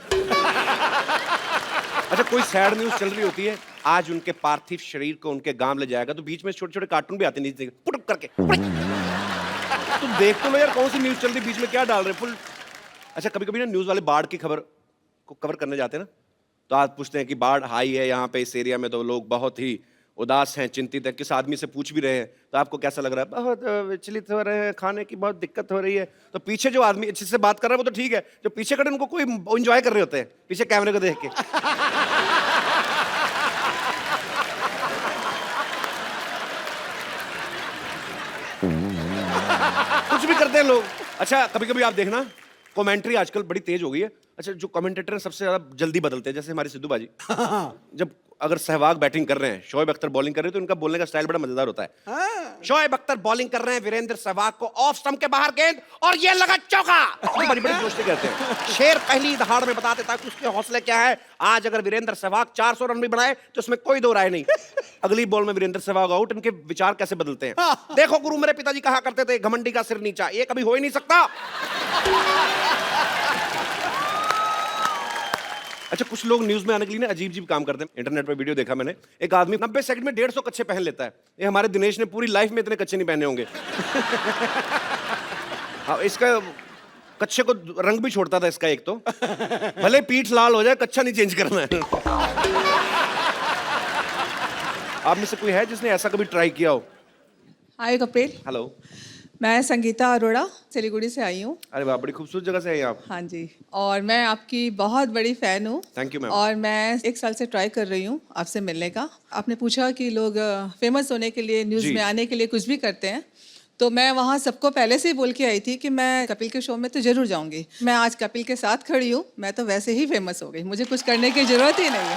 अच्छा कोई सैड न्यूज चल रही होती है, आज उनके पार्थिव शरीर को उनके गांव ले जाएगा, तो बीच में छोटे छोटे कार्टून भी आते हैं नीचे पुटुक करके। तुम देख तो लो यार कौन सी न्यूज चल रही, बीच में क्या डाल रहे फुल। अच्छा कभी कभी ना न्यूज वाले बाढ़ की खबर को कवर करने जाते हैं ना, तो आज पूछते हैं कि बाढ़ आई है यहाँ पे इस एरिया में, तो लोग बहुत ही उदास हैं, चिंतित है। किस आदमी से पूछ भी रहे हैं तो आपको कैसा लग रहा है, बहुत विचलित हो रहे हैं, खाने की बहुत दिक्कत हो रही है। तो पीछे जो आदमी जिससे बात कर रहा है वो तो ठीक है, जो पीछे खड़े उनको कोई एंजॉय कर रहे होते हैं पीछे कैमरे को देख के। कुछ भी करते हैं लोग। अच्छा कभी कभी आप देखना कमेंट्री आजकल बड़ी तेज हो गई है। अच्छा जो कमेंटेटर हैं सबसे ज्यादा जल्दी बदलते हैं, जैसे हमारी सिद्धू बाजी। जब अगर सहवाग बैटिंग कर रहे हैं, शोएब अख्तर बॉलिंग कर रहे हैं, तो इनका बोलने का स्टाइल बड़ा मजेदार होता है। शोएब अख्तर बॉलिंग कर रहे हैं, वीरेंद्र सहवाग को ऑफ स्टंप के बाहर गेंद और ये लगा चौका। बड़ी बड़ी जोश से कहते हैं। शेर पहली दहाड़ में बता देता है कि उसके हौसले क्या है। आज अगर वीरेंद्र सहवाग 400 रन भी बनाए तो उसमें कोई दो राय नहीं, अगली बॉल में वीरेंद्र सहवाग आउट। इनके विचार कैसे बदलते हैं। देखो गुरु मेरे पिताजी कहा करते थे, घमंडी का सिर नीचा, ये कभी हो ही नहीं सकता। अच्छा कुछ लोग न्यूज में आने के लिए ना अजीब अजीब काम करते हैं। इंटरनेट पे वीडियो देखा मैंने, एक आदमी 90 सेकंड में 150 कच्चे पहन लेता है। ये हमारे दिनेश ने पूरी लाइफ में इतने कच्चे नहीं पहने होंगे। हाँ इसका कच्चे को रंग भी छोड़ता था इसका एक तो, भले पीठ लाल हो जाए कच्चा नहीं चेंज करना है। आप में से कोई है जिसने ऐसा कभी ट्राई किया हो? हाय कपिल, हेलो। मैं संगीता अरोड़ा सिलीगुड़ी से आई हूँ। अरे वाह, बड़ी खूबसूरत जगह से हैं आप। हाँ जी, और मैं आपकी बहुत बड़ी फ़ैन हूँ। Thank you ma'am. और मैं 1 साल से ट्राई कर रही हूँ आपसे मिलने का। आपने पूछा कि लोग फेमस होने के लिए, न्यूज़ में आने के लिए कुछ भी करते हैं, तो मैं वहाँ सबको पहले से ही बोल के आई थी कि मैं कपिल के शो में तो ज़रूर जाऊँगी। मैं आज कपिल के साथ खड़ी हूँ, मैं तो वैसे ही फेमस हो गई, मुझे कुछ करने की ज़रूरत ही नहीं है।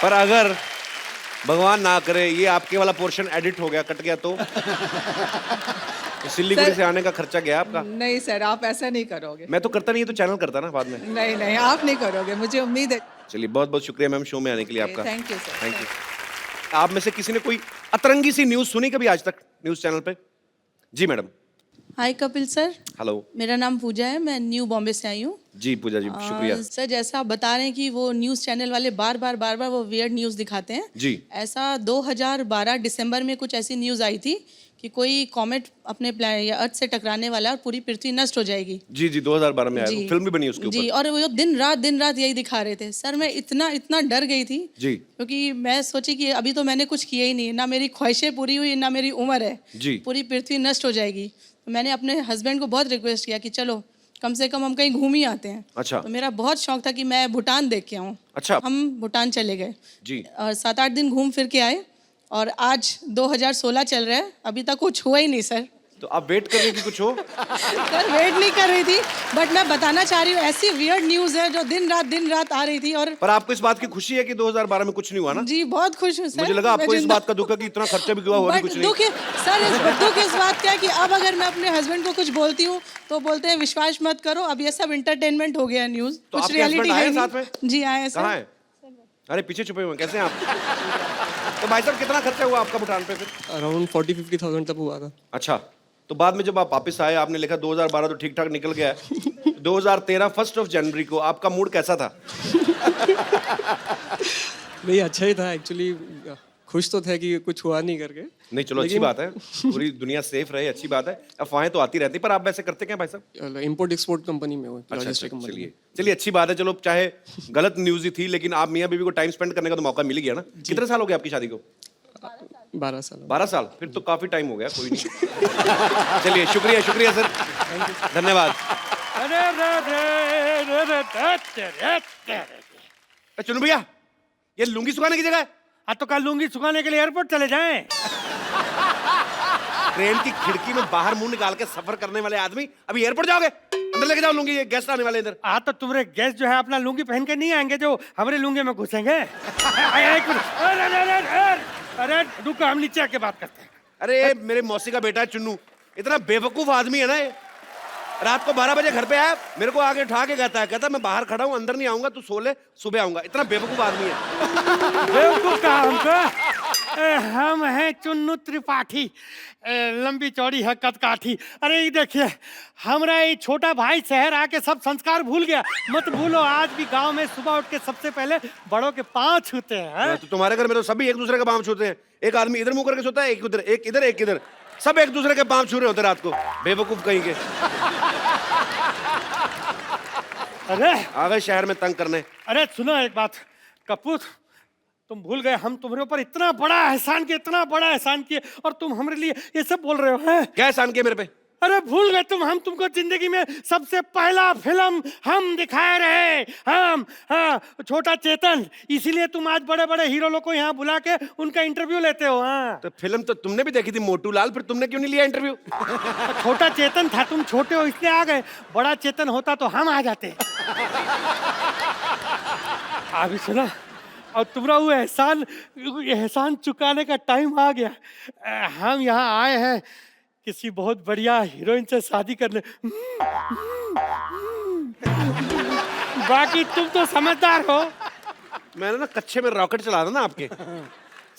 पर अगर भगवान ना करे ये आपके वाला पोर्शन एडिट हो गया, कट गया तो सिलीगुड़ी से आने का खर्चा गया आपका। नहीं सर, आप ऐसा नहीं करोगे। मैं तो करता नहीं, तो चैनल करता ना बाद में। नहीं नहीं, आप नहीं करोगे, मुझे उम्मीद है। चलिए, बहुत बहुत शुक्रिया मैम शो में आने के लिए आपका। Thank you sir. Thank you. आप में से किसी ने कोई अतरंगी सी न्यूज़ सुनी कभी आज तक न्यूज़ चैनल पे? जी मैडम। हाय कपिल सर, हेलो। मेरा नाम पूजा है, मैं न्यू बॉम्बे से आई हूँ। जी पूजा जी, शुक्रिया। सर, जैसा आप बता रहे हैं कि वो न्यूज़ चैनल वाले बार बार वो वियर्ड न्यूज़ दिखाते हैं जी। ऐसा 2012 दिसंबर में कुछ ऐसी न्यूज़ आई थी कि कोई कॉमेट अपने या अर्थ से टकराने वाला और पूरी पृथ्वी नष्ट हो जाएगी। जी जी, 2012 में आया, जी। फिल्म भी बनी उसके ऊपर। जी, और वो दिन रात यही दिखा रहे थे। सर, मैं इतना डर गई थी जी, क्योंकि मैं सोची कि अभी तो मैंने कुछ किया ही नहीं, ना मेरी ख्वाहिशें पूरी हुई, ना मेरी उम्र है, जी। पूरी पृथ्वी नष्ट हो जाएगी। तो मैंने अपने हस्बैंड को बहुत रिक्वेस्ट किया कि चलो कम से कम हम कहीं घूम ही आते हैं। अच्छा। तो मेरा बहुत शौक था कि मैं भूटान देख के आऊँ। अच्छा। हम भूटान चले गए जी। और 7-8 दिन घूम फिर के आए और आज 2016 चल रहा है, अभी तक कुछ हुआ ही नहीं सर। तो आप वेट कर रही थी कुछ हो? सर, वेट नहीं कर रही थी, बट मैं बताना चाह रही हूँ ऐसी वियर्ड न्यूज़ है जो दिन रात आ रही थी। और पर आपको इस बात की खुशी है कि 2012 में कुछ नहीं हुआ ना? जी, बहुत खुश हूँ सर। मुझे लगा आपको इस बात का दुख है कि इतना खर्चा भी हुआ, हुआ बट कुछ नहीं। दुख सर, दुख इस बात का है कि अब अगर मैं अपने हस्बैंड को कुछ बोलती हूँ तो बोलते हैं विश्वास मत करो, अब ये सब एंटरटेनमेंट हो गया न्यूज़, तो कुछ आपके रियलिटी husband है आए नहीं। साथ में? जी आए सर। कहाँ है? अरे पीछे छुपे हुए, कैसे हैं आप? तो भाई साहब, कितना खर्चा हुआ आपका भूटान पे फिर? अराउंड 40-50,000 तक हुआ था। अच्छा, तो बाद में जब आप वापस आए, आपने लिखा 2012 तो ठीक ठाक निकल गया है। 2013 1 जनवरी को आपका मूड कैसा था? नहीं, अच्छा ही था एक्चुअली, खुश तो थे कि कुछ हुआ नहीं करके। नहीं, चलो अच्छी बात है, पूरी दुनिया सेफ रहे, अच्छी बात है। अफवाहें तो आती रहती, पर आप वैसे करते क्या भाई साहब? इंपोर्ट एक्सपोर्ट कंपनी में हूँ, अच्छा, लॉजिस्टिक कंपनी में। चलिए अच्छी बात है। चलो, चाहे गलत न्यूज़ ही थी, लेकिन आप मियाँ बीवी को टाइम स्पेंड करने का तो मौका मिल गया ना। कितने साल हो गए आपकी शादी को? 12 साल। 12 साल, फिर तो काफी टाइम हो गया, कोई नहीं। चलिए, शुक्रिया सर, धन्यवाद। चुनू भैया, ये लुंगी सुखाने की जगह है? हाँ, तो कल लुंगी सुखाने के लिए एयरपोर्ट चले जाएं। ट्रेन की खिड़की में बाहर मुंह निकाल के सफर करने वाले आदमी अभी एयरपोर्ट जाओगे? अंदर लेके जाओ लुंगी, ये गेस्ट आने वाले इधर। हाँ, तो तुम्हारे गेस्ट जो है अपना लुंगी पहन के नहीं आएंगे जो हमारे लुंगी में घुसेंगे। अरे रुको, हम नीचे आके बात करते हैं। अरे मेरे मौसी का बेटा है चुन्नू, इतना बेवकूफ आदमी है ना ये। रात को 12 बजे घर पे आया, मेरे को आगे उठा के कहता मैं बाहर खड़ा हूँ, अंदर नहीं आऊंगा, तू सो ले, सुबह आऊंगा। इतना बेवकूफ आदमी है। बेवकूफ कहा हमको? हम हैं चुन्नू त्रिपाठी, लंबी चौड़ी है कदकाठी। अरे ये देखिए, हमारा ये छोटा भाई शहर आके सब संस्कार भूल गया। मत भूलो, आज भी गांव में सुबह उठ के सबसे पहले बड़ों के पांव छूते हैं। तो तुम्हारे घर में तो सभी एक दूसरे के पांव छूते हैं। एक आदमी इधर मुंह करके सोता है, एक उधर, एक इधर, एक इधर, सब एक दूसरे के पांव छू रहे होते रात को। बेवकूफ कहीं के। अरे आ गए शहर में तंग करने। अरे सुनो एक बात कपूर, तुम भूल गए हम तुम्हारे ऊपर इतना बड़ा एहसान किए और तुम हमारे लिए ये सब बोल रहे हो हैं? क्या एहसान किया मेरे पे? अरे भूल गए तुम, हम तुमको जिंदगी में सबसे पहला फिल्म हम दिखाए रहे, हम, हाँ, छोटा चेतन। इसीलिए तुम आज बड़े बड़े हीरो लोग को यहाँ बुला के उनका इंटरव्यू लेते हो। हाँ, तो फिल्म तो तुमने भी देखी थी मोटू लाल, फिर तुमने क्यों नहीं लिया इंटरव्यू? छोटा चेतन था, तुम छोटे हो इसलिए आ गए। बड़ा चेतन होता तो हम आ जाते। अभी सुना, और तुम्हारा वो एहसान चुकाने का टाइम आ गया। हम यहाँ आए हैं किसी बहुत बढ़िया हीरोइन से शादी करने। बाकी तुम तो समझदार हो। मैंने ना कच्चे में रॉकेट चला था ना आपके।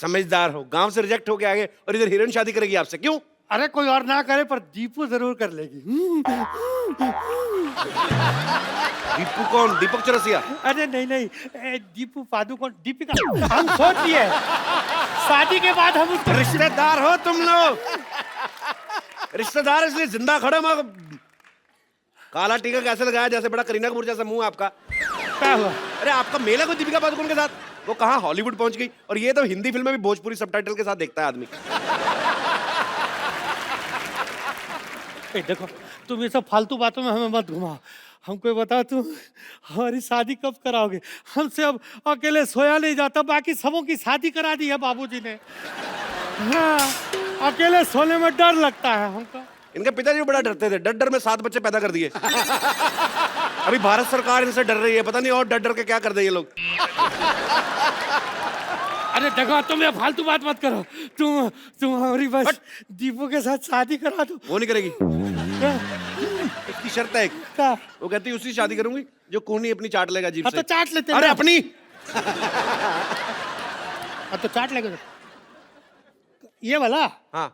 समझदार हो, गांव से रिजेक्ट होके आगे और इधर हीरोइन शादी करेगी आपसे, क्यों? अरे कोई और ना करे पर दीपू जरूर कर लेगी। दीपू कौन? दीपक चौरसिया? अरे नहीं, दीपू पादुकोण, दीपिका। हम सोच लिए शादी के बाद हम उसको। रिश्तेदार हो तुम लोग, रिश्तेदार इसलिए जिंदा खड़े। मैं काला टीका कैसे लगाया, जैसे बड़ा करीना कपूर जैसा मुंह आपका। क्या हुआ? अरे आपका मेल है कोई दीपिका पादुकोण के साथ? वो कहाँ हॉलीवुड पहुंच गई, और ये तो हिंदी फिल्म में भी भोजपुरी सबटाइटल के साथ देखता है आदमी। ए, देखो तुम ये सब फालतू बातों में हमें मत घुमाओ। हमको ये बताओ तुम हमारी शादी कब कराओगे? हमसे अब अकेले सोया नहीं जाता, बाकी सबों की शादी करा दी है बाबूजी ने। हाँ, अकेले सोने में डर लगता है हमको। इनके पिताजी भी बड़ा डरते थे, डर डर में 7 बच्चे पैदा कर दिए। अभी भारत सरकार इनसे डर रही है, पता नहीं और डर डर के क्या कर दे ये लोग। अरे देखो तुम ये फालतू बात मत करो। तुम हमारी बस दीपू के साथ शादी करा दो। वो नहीं करेगी, इसकी शर्त है एक। क्या? वो कहती है उससे शादी करूंगी जो कोहनी अपनी चाट लेगा जीभ से। तो चाट लेते हैं। अरे अपनी। तो चाट लेगा ये वाला। हाँ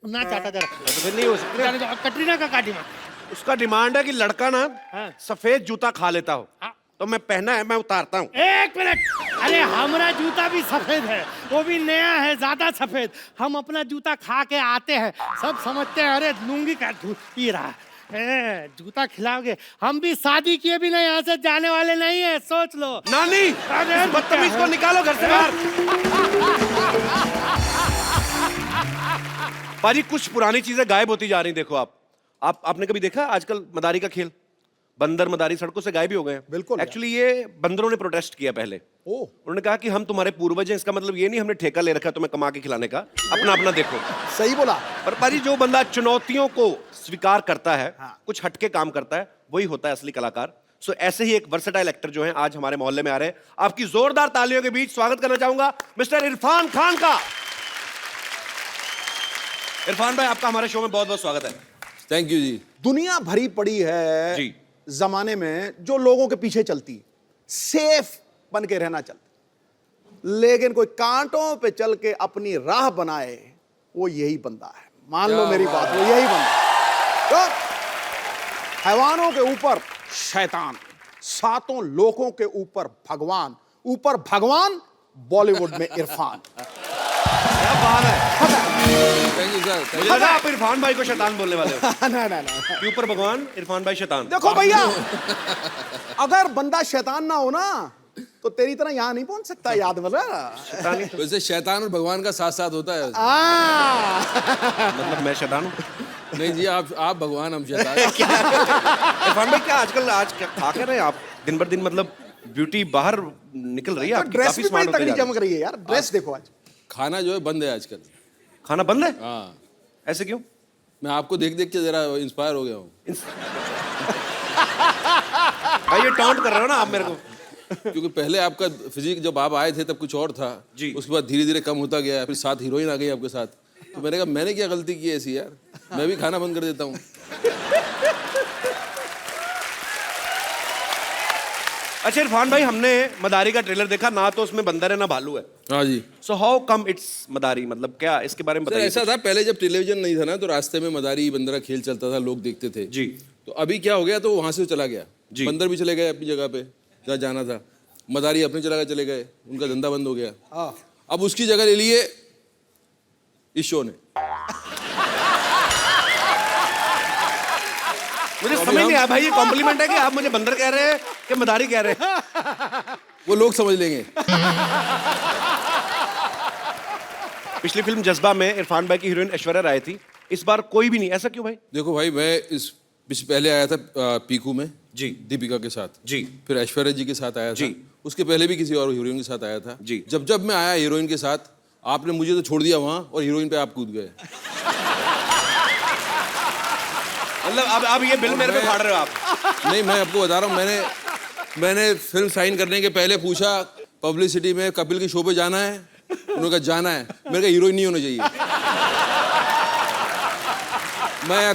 ना चाटा जरा। तो फिर नहीं हो सकती। कटरीना का का डिमांड? उसका डिमांड है कि लड़का ना हाँ। सफेद जूता खा लेता हो। हाँ। तो मैं पहना है, मैं उतारता हूँ। 1 मिनट। अरे हमारा जूता भी सफेद है, वो भी नया है, ज्यादा सफेद। हम अपना जूता खा के आते हैं, सब समझते हैं अरे लूंगी का पी रहा है। जूता खिलाओगे? हम भी शादी किए भी नहीं, यहाँ से जाने वाले नहीं है, सोच लो। नानी, अरे बदतमीज को निकालो घर से बाहर। पाजी कुछ पुरानी चीजें गायब होती जा रही। देखो आपने कभी देखा आजकल मदारी का खेल? बंदर मदारी सड़कों से गायब ही हो गए हैं। बिल्कुल। एक्चुअली ये बंदरों ने प्रोटेस्ट किया पहले। उन्होंने कहा कि हम तुम्हारे पूर्वज हैं, इसका मतलब ये नहीं हमने ठेका ले रखा तुम्हें कमा के खिलाने का, अपना अपना देखो। सही बोला। पर पाजी जो बंदा चुनौतियों को स्वीकार करता है, कुछ हटके काम करता है, वही होता है असली कलाकार। सो ऐसे ही एक वर्सेटाइल एक्टर जो है आज हमारे मोहल्ले में आ रहे हैं। आपकी जोरदार तालियों के बीच स्वागत करना चाहूंगा मिस्टर इरफान खान का। इरफान भाई आपका हमारे शो में बहुत बहुत स्वागत है। थैंक यू जी। दुनिया भरी पड़ी है जी। जमाने में जो लोगों के पीछे चलती, सेफ बन के रहना चाहती, लेकिन कोई कांटों पे चल के अपनी राह बनाए, वो यही बंदा है। मान लो मेरी बात, वो यही बंदा है। तो हैवानों के ऊपर शैतान, 7 लोगों के ऊपर भगवान, ऊपर भगवान, बॉलीवुड में इरफान। क्या बात है। Thank you sir. मुझे लगा आप इरफान भाई को शैतान बोलने वाले हो। ना कि ऊपर भगवान, इरफान भाई शैतान। देखो भैया, अगर बंदा शैतान ना हो ना तो तेरी तरह यहाँ नहीं पहुंच सकता, याद वाला। वैसे शैतान और भगवान का साथ साथ होता है। मतलब मैं शैतान हूँ? नहीं जी, आप भगवान, हम शैतान। इरफान भाई क्या आजकल क्या खा कर रहे हैं आप? दिन बर दिन मतलब ब्यूटी बाहर निकल रही है आपकी, ड्रेस काफी भी बड़ी स्मार्ट होते तगड़ी जा रहे हैं। चमक रही है यार। ड्रेस देखो आज। खाना जो है बंद है आजकल। खाना बंद है? हाँ। ऐसे क्यों? मैं आपको देख देख के जरा इंस्पायर हो गया हूँ। भाई ये टॉन्ट कर रहे हो ना आप मेरे को। क्योंकि पहले आपका फिजिक जब आप आए थे तब कुछ और था जी। उसके बाद धीरे धीरे कम होता गया, फिर 7 हीरोइन आ गई आपके साथ। तो मैंने कहा मैंने क्या गलती की ऐसी यार, मैं भी खाना बंद कर देता हूँ। अच्छा इरफान भाई, हमने मदारी का ट्रेलर देखा ना, तो उसमें बंदर है ना भालू है। हाँ जी। सो हाउ कम इट्स मदारी, मतलब क्या इसके बारे में सर बताइए। ऐसा था, पहले जब टेलीविजन नहीं था ना तो रास्ते में मदारी बंदर का खेल चलता था, लोग देखते थे जी। तो अभी क्या हो गया, तो वहां से चला गया जी। बंदर भी चले गए अपनी जगह पे जहाँ जाना था, मदारी अपनी जगह चले गए, उनका धंधा बंद हो गया। अब उसकी जगह ले लिए इस शो ने। मुझे समझ नहीं आया भाई, ये कॉम्प्लीमेंट है कि आप मुझे बंदर कह रहे हैं कि मदारी कह रहे हैं? वो लोग समझ लेंगे। पिछली फिल्म जज्बा में इरफान भाई की हीरोइन ऐश्वर्या राय थी, इस बार कोई भी नहीं, ऐसा क्यों भाई? देखो भाई, मैं इस पहले आया था पीकू में जी, दीपिका के साथ जी, फिर ऐश्वर्या जी के साथ आया जी, था, उसके पहले भी किसी और हीरोइन के साथ आया था जी। जब मैं आया हीरोइन के साथ, आपने मुझे तो छोड़ दिया वहां और हीरोइन पे आप कूद गए। मतलब अब ये बिल मेरे पे फाड़ रहे हो आप? नहीं, मैं आपको बता रहा हूँ, मैंने फिल्म साइन करने के पहले पूछा पब्लिसिटी में कपिल के शो पे जाना है, उन्होंने कहा जाना है, मेरे का हीरोइन नहीं होना चाहिए। मैं